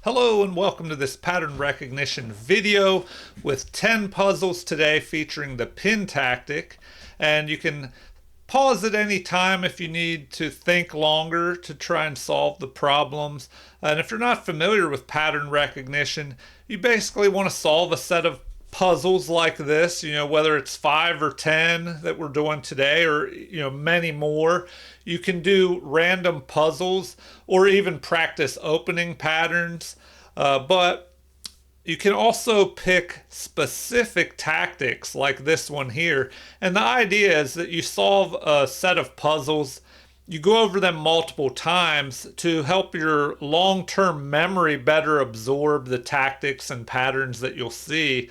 Hello and welcome to this pattern recognition video with 10 puzzles today featuring the pin tactic. And you can pause at any time if you need to think longer to try and solve the problems. And if you're not familiar with pattern recognition, you basically want to solve a set of puzzles like this, whether it's 5 or 10 that we're doing today or, many more. You can do random puzzles or even practice opening patterns. But you can also pick specific tactics like this one here. And the idea is that you solve a set of puzzles, you go over them multiple times to help your long-term memory better absorb the tactics and patterns that you'll see.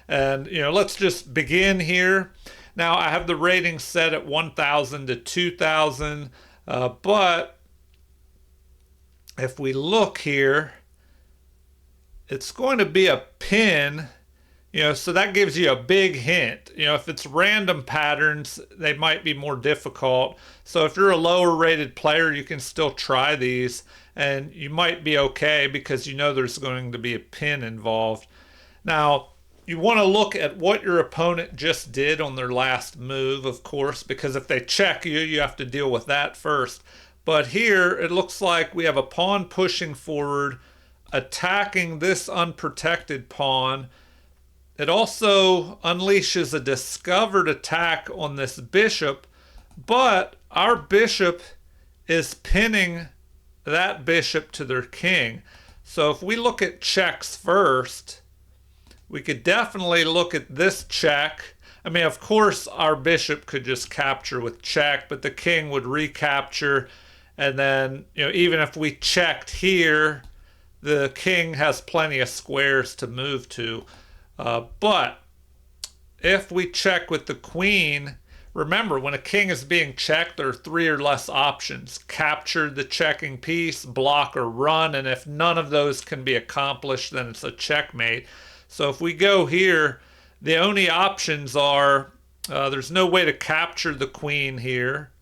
And, let's just begin here. Now, I have the rating set at 1,000 to 2,000, but if we look here, it's going to be a pin, so that gives you a big hint. If it's random patterns, they might be more difficult. So if you're a lower rated player, you can still try these and you might be okay because there's going to be a pin involved. Now, you want to look at what your opponent just did on their last move, of course, because if they check you, you have to deal with that first. But here, it looks like we have a pawn pushing forward, attacking this unprotected pawn. It also unleashes a discovered attack on this bishop, but our bishop is pinning that bishop to their king. So if we look at checks first, we could definitely look at this check. I mean, of course, our bishop could just capture with check, but the king would recapture. And then, even if we checked here, the king has plenty of squares to move to. But if we check with the queen, remember, when a king is being checked, there are 3 or less options. Capture the checking piece, block, or run. And if none of those can be accomplished, then it's a checkmate. So if we go here, the only options are, there's no way to capture the queen here.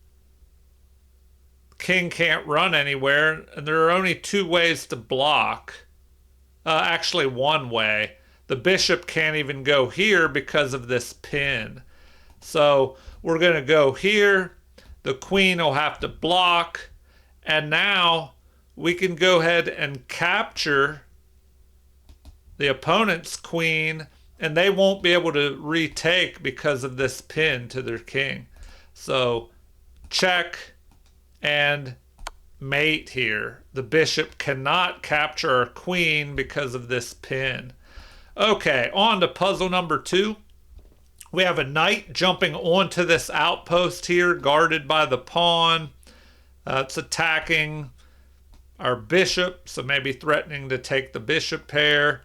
King can't run anywhere, and there are only 2 ways to block. Actually, 1 way. The bishop can't even go here because of this pin. So we're going to go here. The queen will have to block. And now we can go ahead and capture the opponent's queen, and they won't be able to retake because of this pin to their king. So check and mate here. The bishop cannot capture our queen because of this pin. Okay, on to puzzle number 2. We have a knight jumping onto this outpost here, guarded by the pawn. It's attacking our bishop, so maybe threatening to take the bishop pair.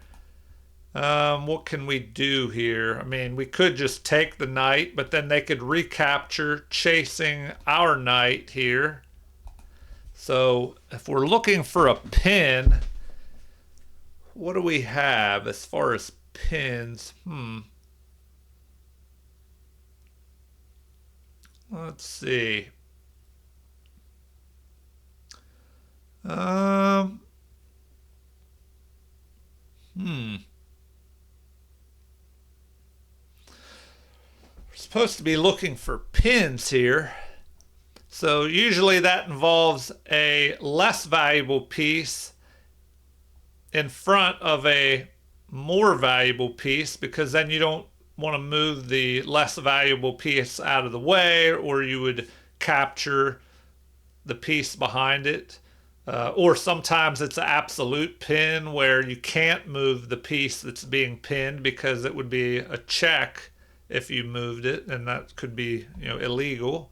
What can we do here? I mean, we could just take the knight, but then they could recapture, chasing our knight here. So if we're looking for a pin, what do we have as far as pins? Let's see. We're supposed to be looking for pins here. So usually that involves a less valuable piece in front of a more valuable piece, because then you don't want to move the less valuable piece out of the way, or you would capture the piece behind it. Or sometimes it's an absolute pin where you can't move the piece that's being pinned because it would be a check if you moved it, and that could be, illegal.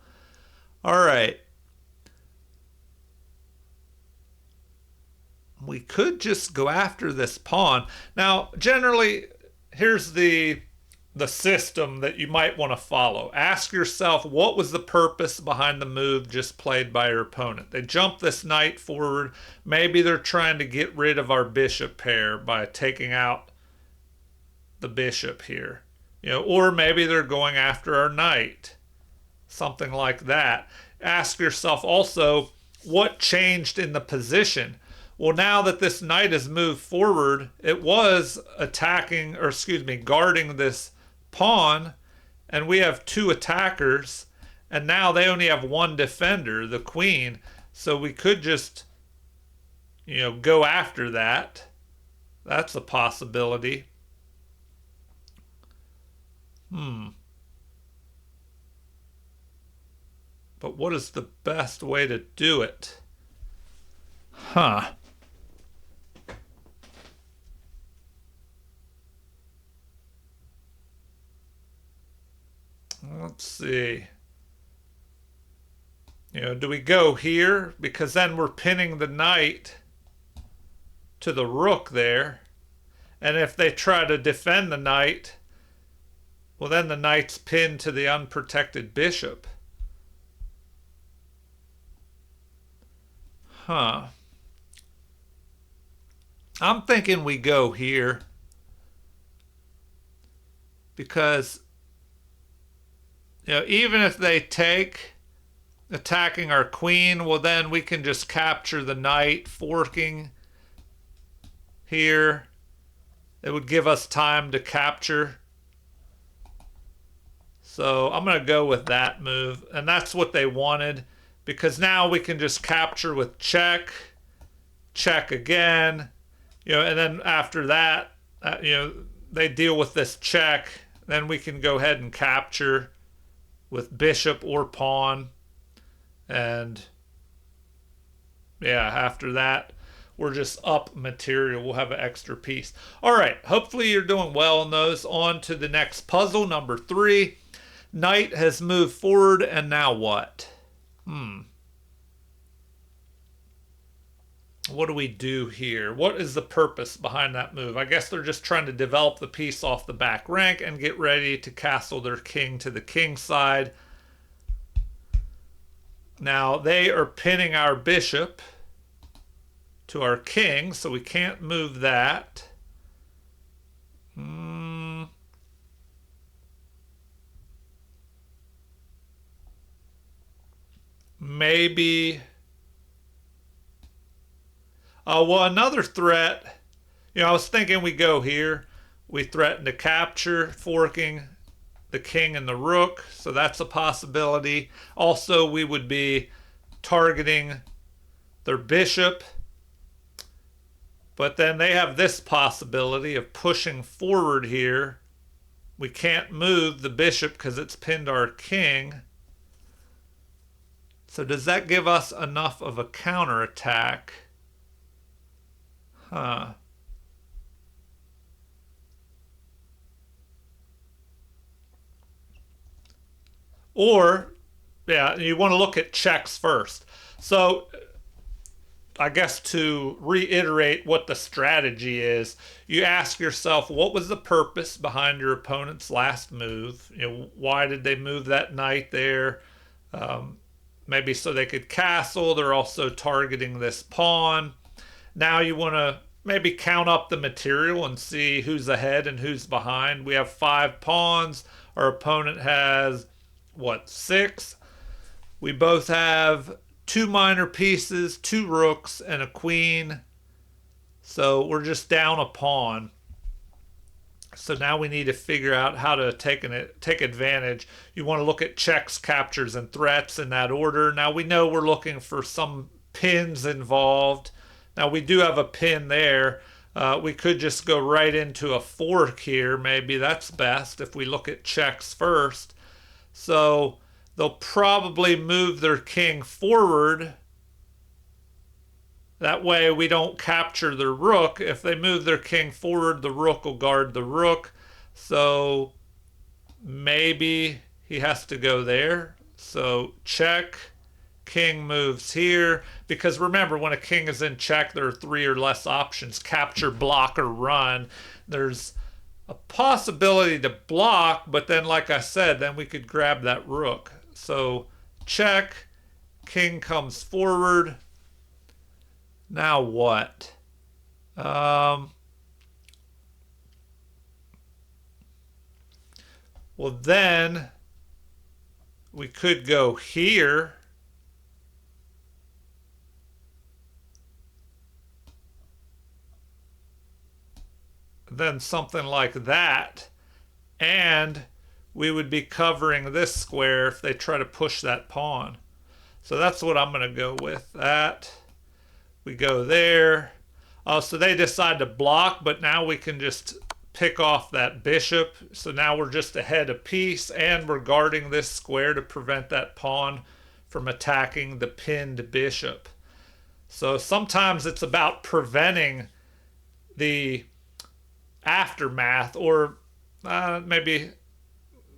All right. We could just go after this pawn. Now, generally, here's the system that you might want to follow. Ask yourself, what was the purpose behind the move just played by your opponent? They jump this knight forward. Maybe they're trying to get rid of our bishop pair by taking out the bishop here. Or maybe they're going after our knight. Something like that. Ask yourself also, what changed in the position? Well, now that this knight has moved forward, it was attacking, or excuse me, guarding this pawn, and we have two attackers, and now they only have one defender, the queen. So we could just, go after that. That's a possibility. But what is the best way to do it? Huh. Let's see. Do we go here? Because then we're pinning the knight to the rook there. And if they try to defend the knight, well, then the knight's pinned to the unprotected bishop. Huh. I'm thinking we go here. Because, even if they take attacking our queen, well, then we can just capture the knight, forking here. It would give us time to capture. So I'm going to go with that move. And that's what they wanted, because now we can just capture with check, check again, and then after that, they deal with this check. Then we can go ahead and capture with bishop or pawn. And yeah, after that, we're just up material. We'll have an extra piece. All right, hopefully you're doing well on those. On to the next puzzle, number 3. Knight has moved forward, and now what? What do we do here? What is the purpose behind that move? I guess they're just trying to develop the piece off the back rank and get ready to castle their king to the king side. Now, they are pinning our bishop to our king, so we can't move that. Maybe. Well, another threat. I was thinking we go here. We threaten to capture, forking the king and the rook, so that's a possibility. Also, we would be targeting their bishop, but then they have this possibility of pushing forward here. We can't move the bishop because it's pinned our king. So does that give us enough of a counterattack? Huh. Or, yeah, you want to look at checks first. So, I guess to reiterate what the strategy is, you ask yourself, what was the purpose behind your opponent's last move? Why did they move that knight there? Maybe so they could castle. They're also targeting this pawn. Now you want to maybe count up the material and see who's ahead and who's behind. We have 5 pawns. Our opponent has 6. We both have 2 minor pieces, 2 rooks, and a queen. So we're just down a pawn. So now we need to figure out how to take advantage. You want to look at checks, captures, and threats in that order. Now we know we're looking for some pins involved. Now we do have a pin there. We could just go right into a fork here. Maybe that's best if we look at checks first. So they'll probably move their king forward. That way we don't capture their rook. If they move their king forward, the rook will guard the rook. So maybe he has to go there. So check. King moves here. Because remember, when a king is in check, there are 3 or less options. Capture, block, or run. There's a possibility to block, but then, like I said, then we could grab that rook. So check. King comes forward. Now what? Well, then we could go here. then something like that. And we would be covering this square if they try to push that pawn. So that's what I'm going to go with. That. We go there. Oh, so they decide to block, but now we can just pick off that bishop. So now we're just ahead a piece, and we're guarding this square to prevent that pawn from attacking the pinned bishop. So sometimes it's about preventing the aftermath, or maybe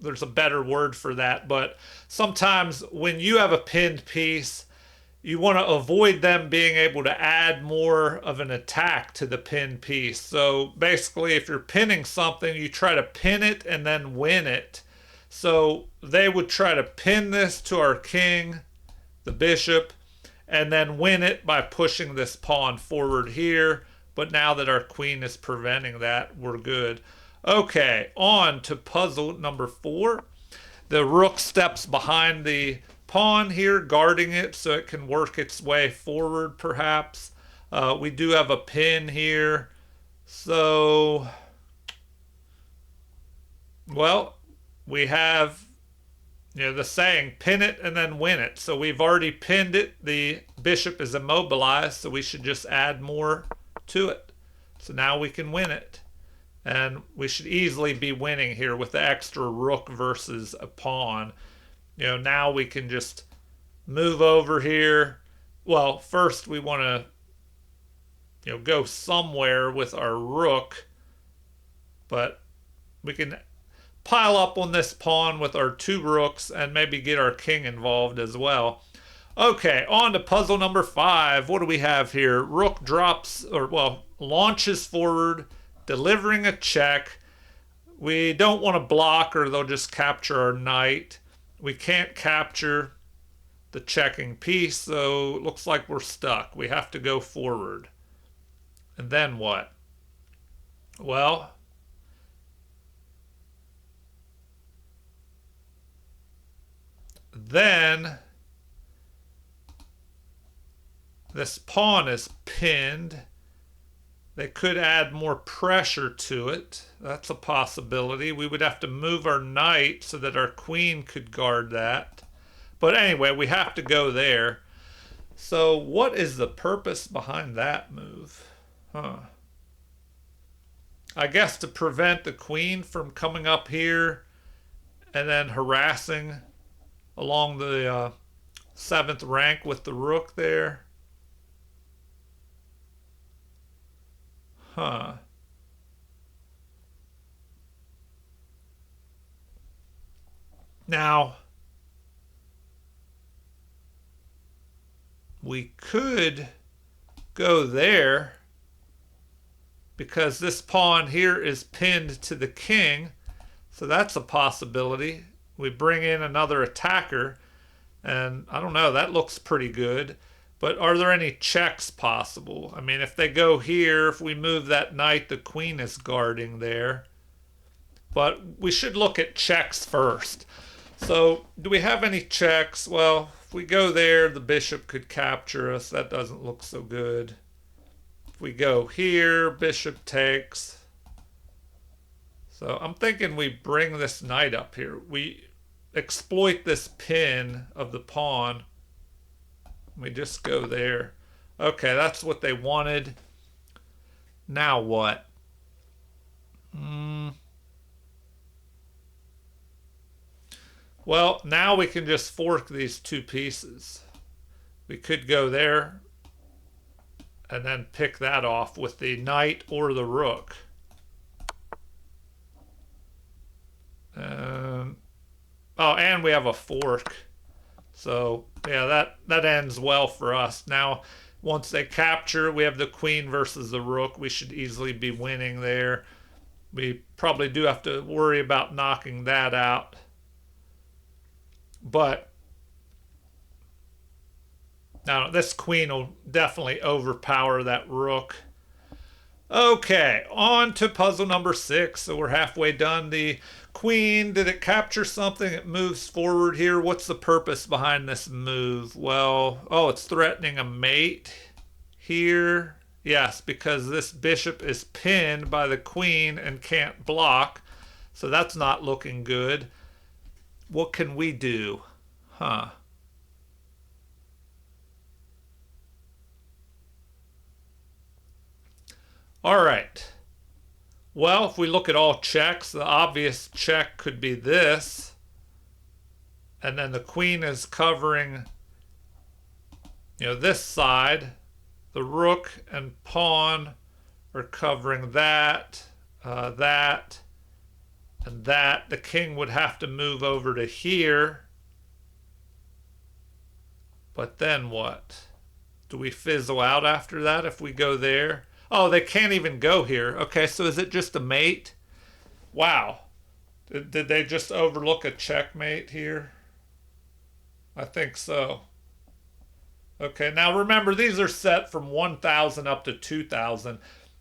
there's a better word for that, but sometimes when you have a pinned piece, you want to avoid them being able to add more of an attack to the pinned piece. So basically, if you're pinning something, you try to pin it and then win it. So they would try to pin this to our king, the bishop, and then win it by pushing this pawn forward here. But now that our queen is preventing that, we're good. Okay, on to puzzle number 4. The rook steps behind the pawn here, guarding it so it can work its way forward, perhaps. We do have a pin here. So, well, we have, the saying, pin it and then win it. So we've already pinned it. The bishop is immobilized, so we should just add more to it. So now we can win it. And we should easily be winning here with the extra rook versus a pawn. Now we can just move over here. Well, first we want to, go somewhere with our rook. But we can pile up on this pawn with our 2 rooks and maybe get our king involved as well. Okay, on to puzzle number 5. What do we have here? Rook drops, launches forward, delivering a check. We don't want to block or they'll just capture our knight. We can't capture the checking piece, so it looks like we're stuck. We have to go forward. And then what? Well, then this pawn is pinned. They could add more pressure to it. That's a possibility. We would have to move our knight so that our queen could guard that. But anyway, we have to go there. So what is the purpose behind that move? I guess to prevent the queen from coming up here and then harassing along the 7th rank with the rook there. Now, we could go there because this pawn here is pinned to the king. So that's a possibility. We bring in another attacker, and I don't know, that looks pretty good. But are there any checks possible? I mean, if they go here, if we move that knight, the queen is guarding there. But we should look at checks first. So, do we have any checks? Well, if we go there, the bishop could capture us. That doesn't look so good. If we go here, bishop takes. So, I'm thinking we bring this knight up here. We exploit this pin of the pawn. We just go there. Okay, that's what they wanted. Now what? Well, now we can just fork these 2 pieces. We could go there and then pick that off with the knight or the rook. And we have a fork. So, yeah, that ends well for us. Now, once they capture, we have the queen versus the rook. We should easily be winning there. We probably do have to worry about knocking that out. But, now, this queen will definitely overpower that rook. Okay, on to puzzle number 6. So we're halfway done. The queen, did it capture something? It moves forward here. What's the purpose behind this move? Well, it's threatening a mate here. Yes, because this bishop is pinned by the queen and can't block. So that's not looking good. What can we do? Huh. All right. Well, if we look at all checks, the obvious check could be this. And then the queen is covering, this side. The rook and pawn are covering that, that, and that. The king would have to move over to here. But then what? Do we fizzle out after that if we go there? Oh, they can't even go here. Okay, so is it just a mate? Wow. Did they just overlook a checkmate here? I think so. Okay, now remember, these are set from 1,000 up to 2,000.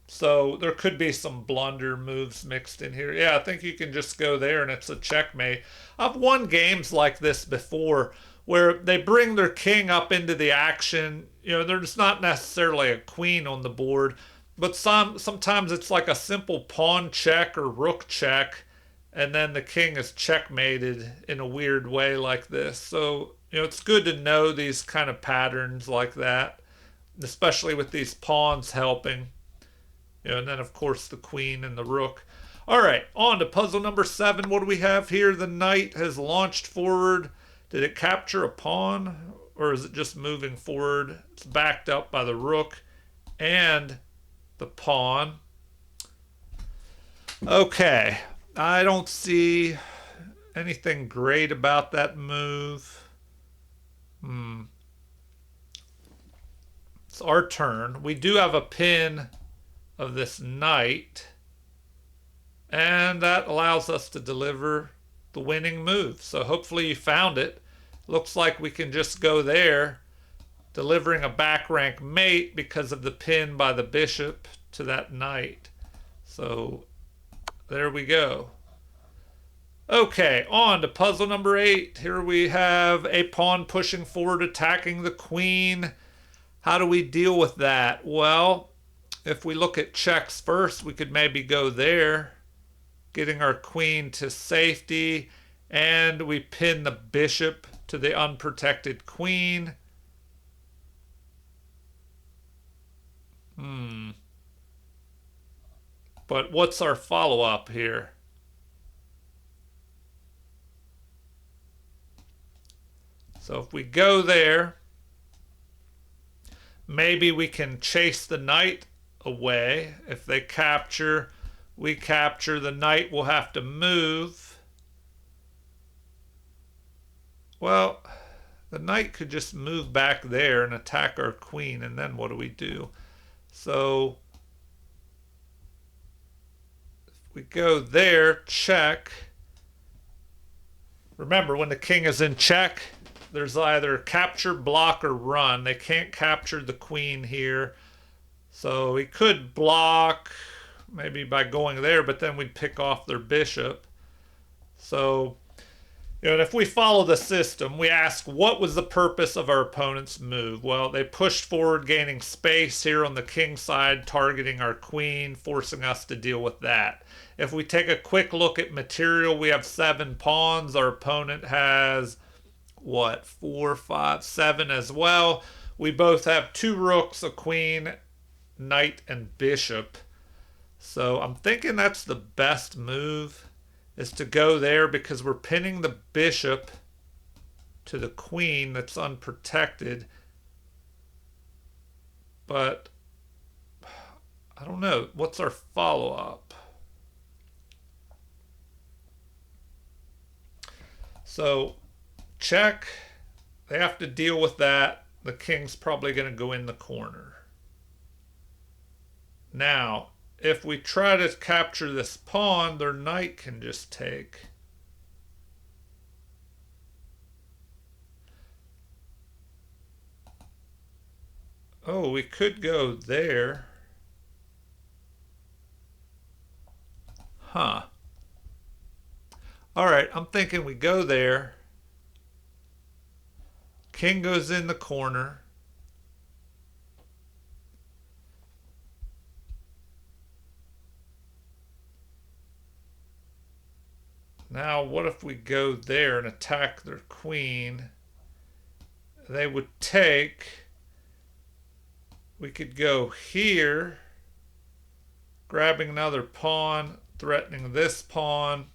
So there could be some blunder moves mixed in here. Yeah, I think you can just go there and it's a checkmate. I've won games like this before where they bring their king up into the action. There's not necessarily a queen on the board, but sometimes it's like a simple pawn check or rook check, and then the king is checkmated in a weird way like this. So, it's good to know these kind of patterns like that, especially with these pawns helping. And then, of course, the queen and the rook. All right, on to puzzle number 7. What do we have here? The knight has launched forward. Did it capture a pawn, or is it just moving forward? It's backed up by the rook and the pawn. Okay, I don't see anything great about that move. It's our turn. We do have a pin of this knight, and that allows us to deliver the winning move. So hopefully you found it. Looks like we can just go there, delivering a back rank mate because of the pin by the bishop to that knight. So there we go. Okay, on to puzzle number 8. Here we have a pawn pushing forward, attacking the queen. How do we deal with that? Well, if we look at checks first, we could maybe go there, getting our queen to safety, and we pin the bishop to the unprotected queen. But what's our follow-up here? So if we go there, maybe we can chase the knight away. If they capture, we capture. The knight will have to move. Well, the knight could just move back there and attack our queen, and then what do we do? So if we go there, check. Remember, when the king is in check, there's either capture, block, or run. They can't capture the queen here. So he could block maybe by going there, but then we'd pick off their bishop. So, and if we follow the system, we ask, what was the purpose of our opponent's move? Well, they pushed forward, gaining space here on the king side, targeting our queen, forcing us to deal with that. If we take a quick look at material, we have 7 pawns. Our opponent has, 4, 5, 7 as well. We both have 2 rooks, a queen, knight, and bishop. So I'm thinking that's the best move, is to go there because we're pinning the bishop to the queen that's unprotected. But I don't know. What's our follow-up? So check. They have to deal with that. The king's probably going to go in the corner. Now, if we try to capture this pawn, their knight can just take. Oh, we could go there. Huh. All right, I'm thinking we go there. King goes in the corner. Now, what if we go there and attack their queen? They would take... We could go here, grabbing another pawn, threatening this pawn.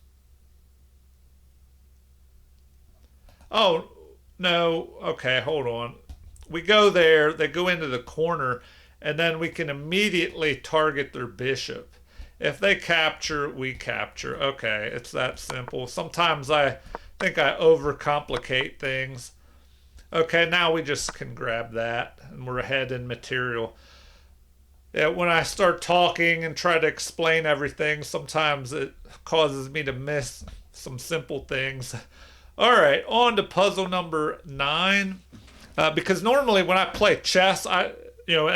Oh, no. Okay, hold on. We go there, they go into the corner, and then we can immediately target their bishop. If they capture, we capture. Okay, it's that simple. Sometimes I think I overcomplicate things. Okay, now we just can grab that, and we're ahead in material. Yeah, when I start talking and try to explain everything, sometimes it causes me to miss some simple things. All right, on to puzzle number 9. Because normally when I play chess, and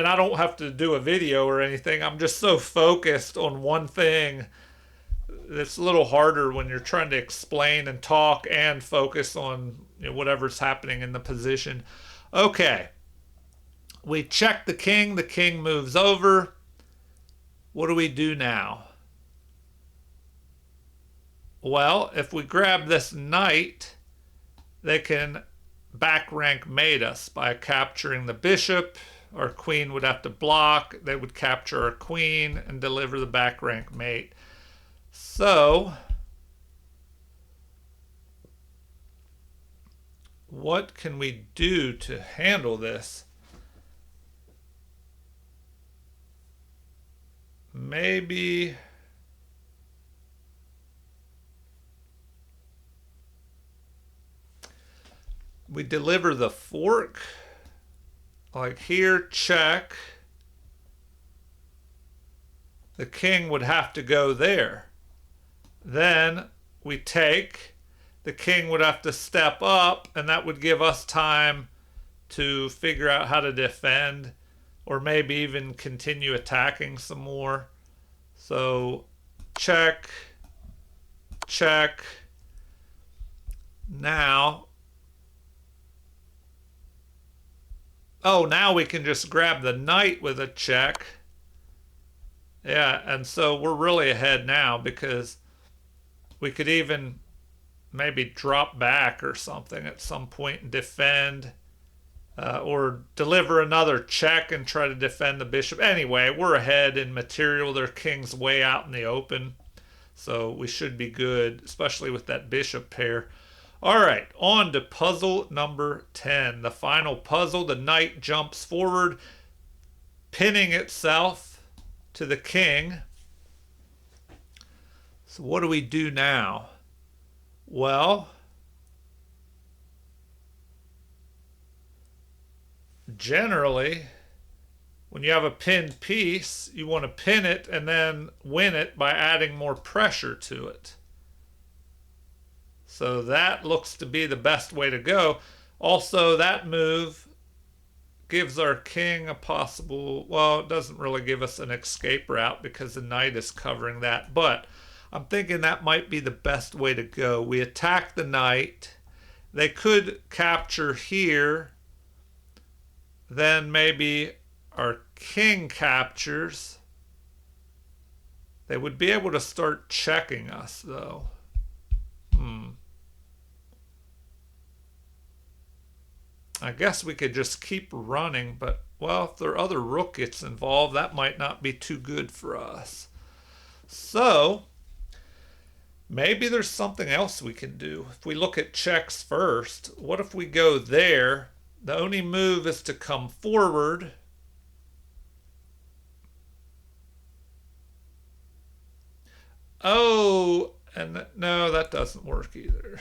I don't have to do a video or anything. I'm just so focused on one thing. It's a little harder when you're trying to explain and talk and focus on whatever's happening in the position. Okay. We check the king. The king moves over. What do we do now? Well, if we grab this knight, they can back rank mate us by capturing the bishop. Our queen would have to block. They would capture our queen and deliver the back rank mate. So, what can we do to handle this? Maybe we deliver the fork. Like here, check. The king would have to go there. Then we take. The king would have to step up, and that would give us time to figure out how to defend, or maybe even continue attacking some more. So check, check. Now, now we can just grab the knight with a check. Yeah, and so we're really ahead now because we could even maybe drop back or something at some point and defend, or deliver another check and try to defend the bishop. Anyway, we're ahead in material. Their king's way out in the open, so we should be good, especially with that bishop pair. All right, on to puzzle number 10. The final puzzle, the knight jumps forward, pinning itself to the king. So what do we do now? Well, generally, when you have a pinned piece, you want to pin it and then win it by adding more pressure to it. So that looks to be the best way to go. Also, that move gives our king a possible... Well, it doesn't really give us an escape route because the knight is covering that. But I'm thinking that might be the best way to go. We attack the knight. They could capture here. Then maybe our king captures. They would be able to start checking us, though. I guess we could just keep running, but, well, if there are other rook gets involved, that might not be too good for us. So, maybe there's something else we can do. If we look at checks first, what if we go there? The only move is to come forward. Oh, and no, that doesn't work either.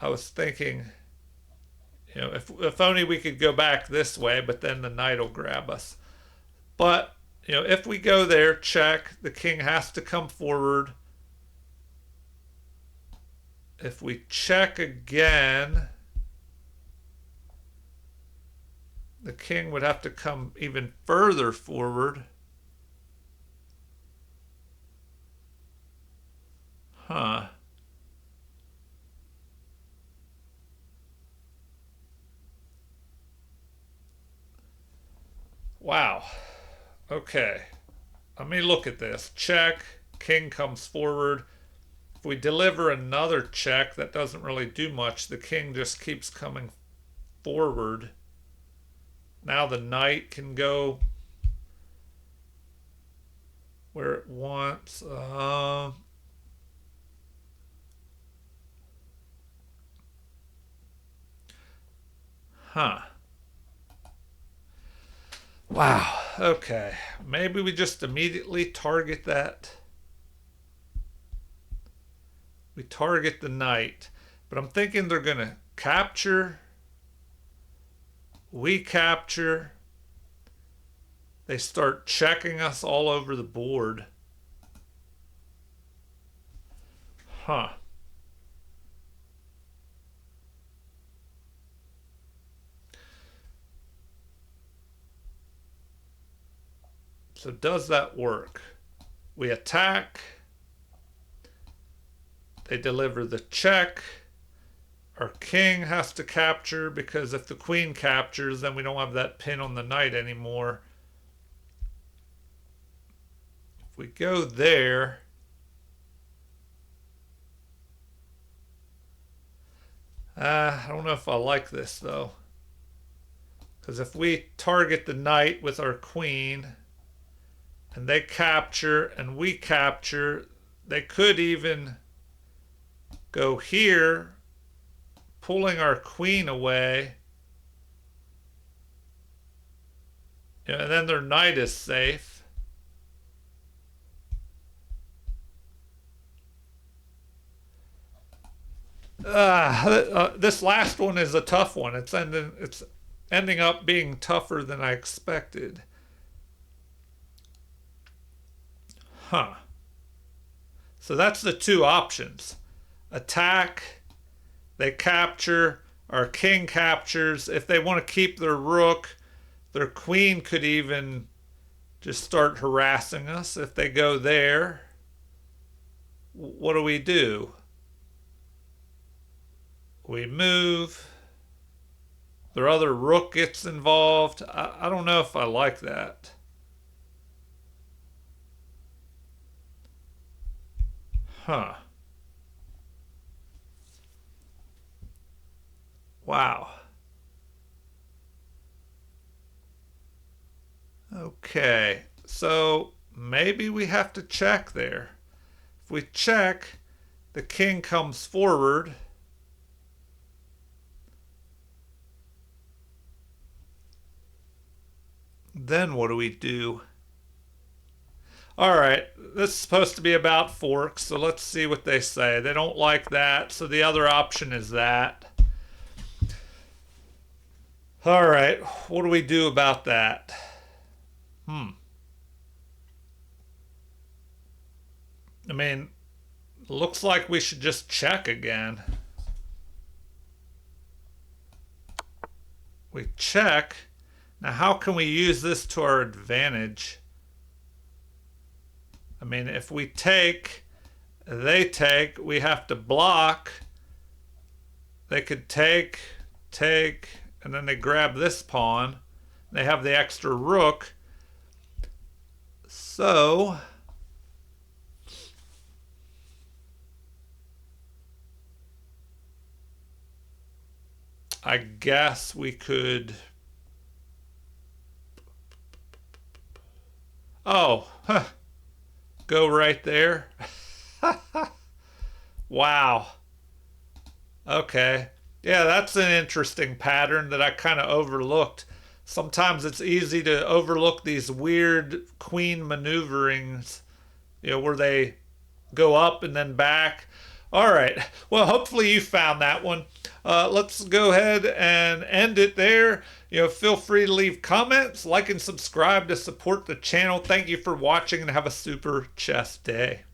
I was thinking... if only we could go back this way, but then the knight will grab us. But, if we go there, check, the king has to come forward. If we check again, the king would have to come even further forward. Huh. Wow. Okay. Let me look at this. Check. King comes forward. If we deliver another check, that doesn't really do much. The king just keeps coming forward. Now the knight can go where it wants. Wow. Okay. Maybe we just immediately target that. We target the knight. But I'm thinking they're going to capture. We capture. They start checking us all over the board. Huh. So does that work? We attack. They deliver the check. Our king has to capture, because if the queen captures, then we don't have that pin on the knight anymore. If we go there, I don't know if I like this though. Because if we target the knight with our queen, and they capture and we capture, they could even go here, pulling our queen away. And then their knight is safe. This last one is a tough one. It's ending up being tougher than I expected. Huh. So that's the two options. Attack, they capture, our king captures. If they want to keep their rook, their queen could even just start harassing us. If they go there, what do? We move. Their other rook gets involved. I don't know if I like that. Huh. Wow. Okay, so maybe we have to check there. If we check, the king comes forward. Then what do? All right, this is supposed to be about forks, so let's see what they say. They don't like that, so the other option is that. All right, what do we do about that? I mean, looks like we should just check again. We check. Now, how can we use this to our advantage? I mean, if we take, they take, we have to block. They could take, and then they grab this pawn. They have the extra rook. So, I guess we could... Oh, huh. Go right there. Wow. Okay. Yeah, that's an interesting pattern that I kind of overlooked. Sometimes it's easy to overlook these weird queen maneuverings, where they go up and then back. All right. Well, hopefully you found that one. Let's go ahead and end it there. Feel free to leave comments, like and subscribe to support the channel. Thank you for watching and have a super chess day.